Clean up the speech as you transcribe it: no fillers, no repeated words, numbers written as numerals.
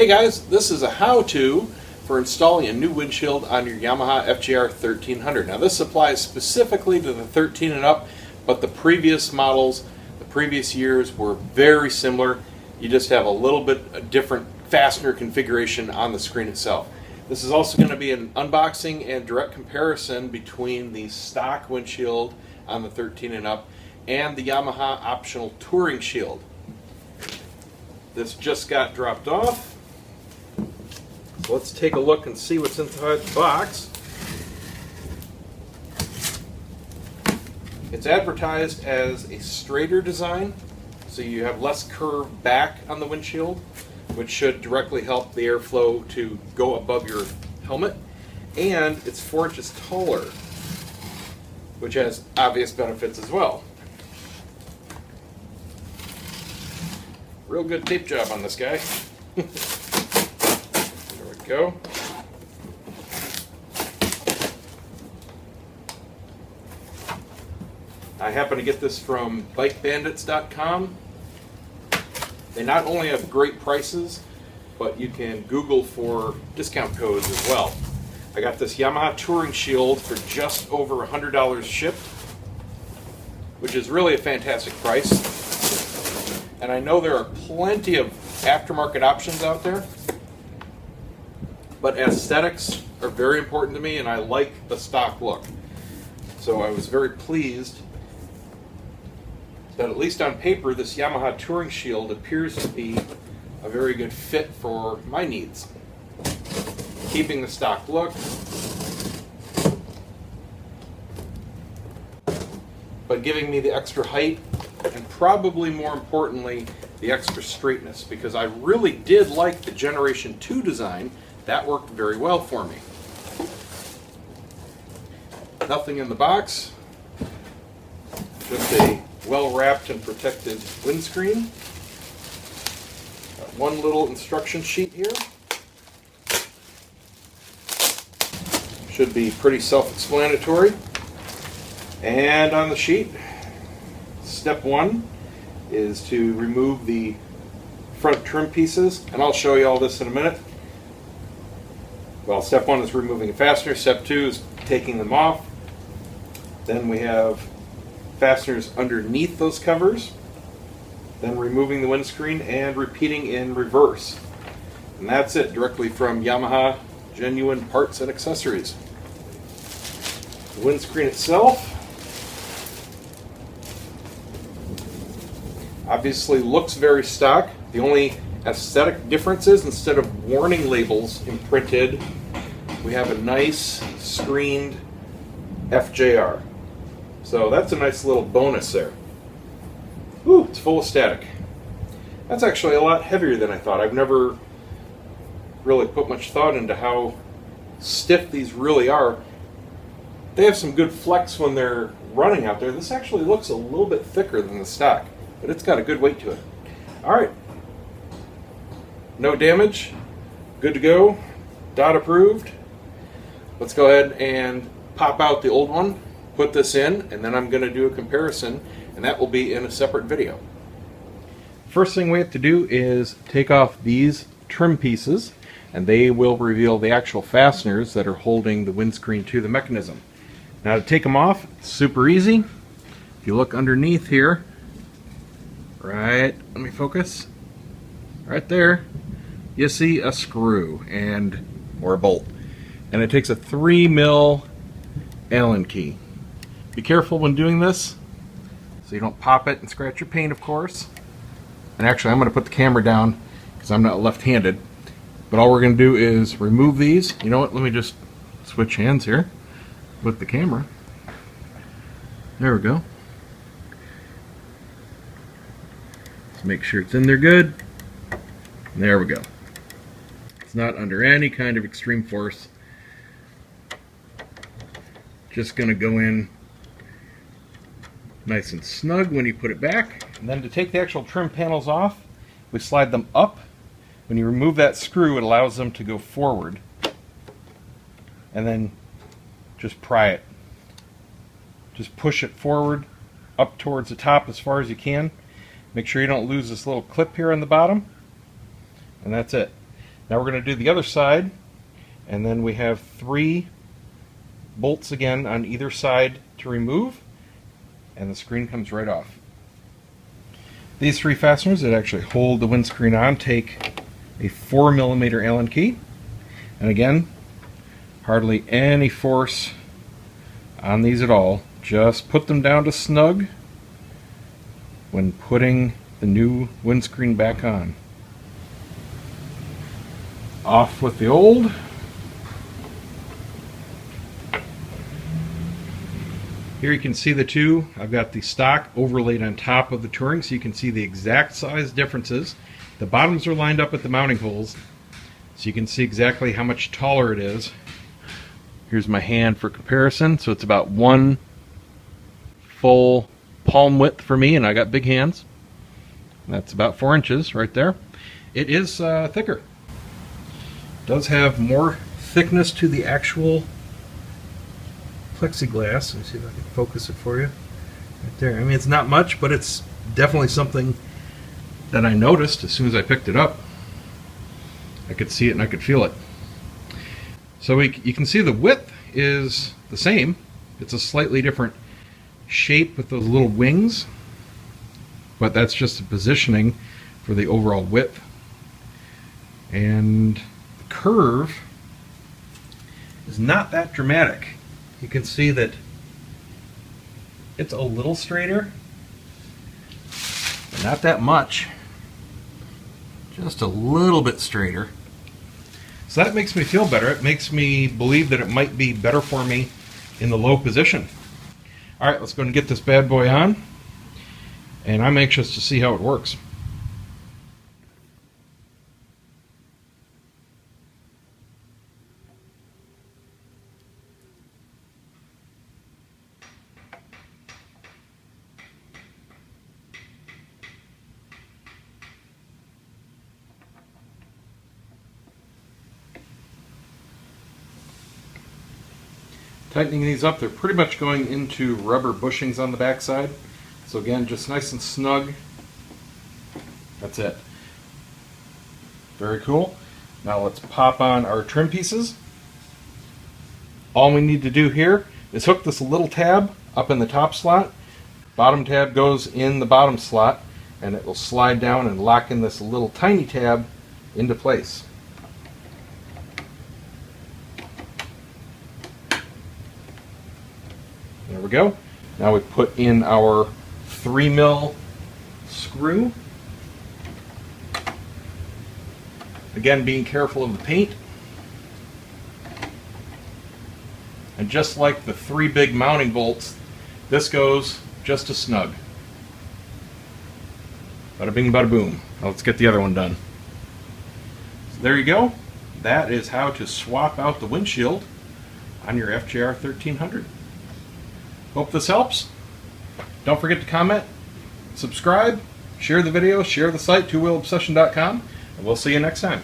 Hey guys, this is a how-to for installing a new windshield on your Yamaha FJR 1300. Now this applies specifically to the 13 and up, but the previous models, the previous years were very similar. You just have a little bit different fastener configuration on the screen itself. This is also going to be an unboxing and direct comparison between the stock windshield on the 13 and up and the Yamaha optional touring shield. This just got dropped off. So let's take a look and see what's inside the box. It's advertised as a straighter design, so you have less curved back on the windshield, which should directly help the airflow to go above your helmet. And it's 4 inches taller, which has obvious benefits as well. Real good tape job on this guy. There we go. I happen to get this from bikebandits.com. They not only have great prices, but you can Google for discount codes as well. I got this Yamaha Touring Shield for just over $100 shipped, which is really a fantastic price. And I know there are plenty of aftermarket options out there, but aesthetics are very important to me, and I like the stock look. So I was very pleased that at least on paper this Yamaha Touring Shield appears to be a very good fit for my needs. Keeping the stock look, but giving me the extra height, and probably more importantly, the extra straightness, because I really did like the Generation 2 design. That worked very well for me. Nothing in the box, just a well-wrapped and protected windscreen. Got one little instruction sheet here. Should be pretty self-explanatory. And on the sheet, step 1 is to remove the front trim pieces, and I'll show you all this in a minute. Well, step 1 is removing a fastener, step 2 is taking them off. Then we have fasteners underneath those covers, then removing the windscreen and repeating in reverse. And that's it, directly from Yamaha Genuine Parts and Accessories. The windscreen itself obviously looks very stock. The only aesthetic difference is, instead of warning labels imprinted, we have a nice screened FJR. So that's a nice little bonus there. Ooh, it's full of static. That's actually a lot heavier than I thought. I've never really put much thought into how stiff these really are. They have some good flex when they're running out there. This actually looks a little bit thicker than the stock, but it's got a good weight to it. Alright, no damage, good to go, dot approved. Let's go ahead and pop out the old one, put this in, and then I'm going to do a comparison, and that will be in a separate video. First thing we have to do is take off these trim pieces, and they will reveal the actual fasteners that are holding the windscreen to the mechanism. Now to take them off, it's super easy. If you look underneath here, right, let me focus, right there, you see a screw or a bolt, and it takes a 3mm Allen key. Be careful when doing this so you don't pop it and scratch your paint, of course. And actually I'm going to put the camera down because I'm not left-handed, but all we're going to do is remove these. You know what, let me just switch hands here with the camera. There we go. Make sure it's in there good. There we go. It's not under any kind of extreme force. Just going to go in nice and snug when you put it back. And then to take the actual trim panels off, we slide them up. When you remove that screw, it allows them to go forward. And then just pry it. Just push it forward, up towards the top as far as you can. Make sure you don't lose this little clip here on the bottom. And that's it. Now we're going to do the other side, and then we have 3 bolts again on either side to remove, and the screen comes right off. These 3 fasteners that actually hold the windscreen on take a 4mm Allen key, and again, hardly any force on these at all. Just put them down to snug when putting the new windscreen back on. Off with the old. Here you can see the two. I've got the stock overlaid on top of the Touring so you can see the exact size differences. The bottoms are lined up at the mounting holes so you can see exactly how much taller it is. Here's my hand for comparison. So it's about 1 full palm width for me, and I got big hands. That's about 4 inches right there. It is thicker. It does have more thickness to the actual plexiglass. Let me see if I can focus it for you. Right there. I mean, it's not much, but it's definitely something that I noticed as soon as I picked it up. I could see it and I could feel it. So you can see the width is the same. It's a slightly different shape with those little wings, but that's just the positioning for the overall width. And the curve is not that dramatic. You can see that it's a little straighter, but not that much. Just a little bit straighter. So that makes me feel better. It makes me believe that it might be better for me in the low position. All right, let's go and get this bad boy on, and I'm anxious to see how it works. Tightening these up, they're pretty much going into rubber bushings on the backside. So again, just nice and snug. That's it. Very cool. Now let's pop on our trim pieces. All we need to do here is hook this little tab up in the top slot. Bottom tab goes in the bottom slot, and it will slide down and lock in this little tiny tab into place. There we go. Now we put in our 3mm screw. Again, being careful of the paint. And just like the 3 big mounting bolts, this goes just as snug. Bada bing, bada boom. Now let's get the other one done. So there you go. That is how to swap out the windshield on your FJR 1300. Hope this helps. Don't forget to comment, subscribe, share the video, share the site, TwoWheelObsession.com, and we'll see you next time.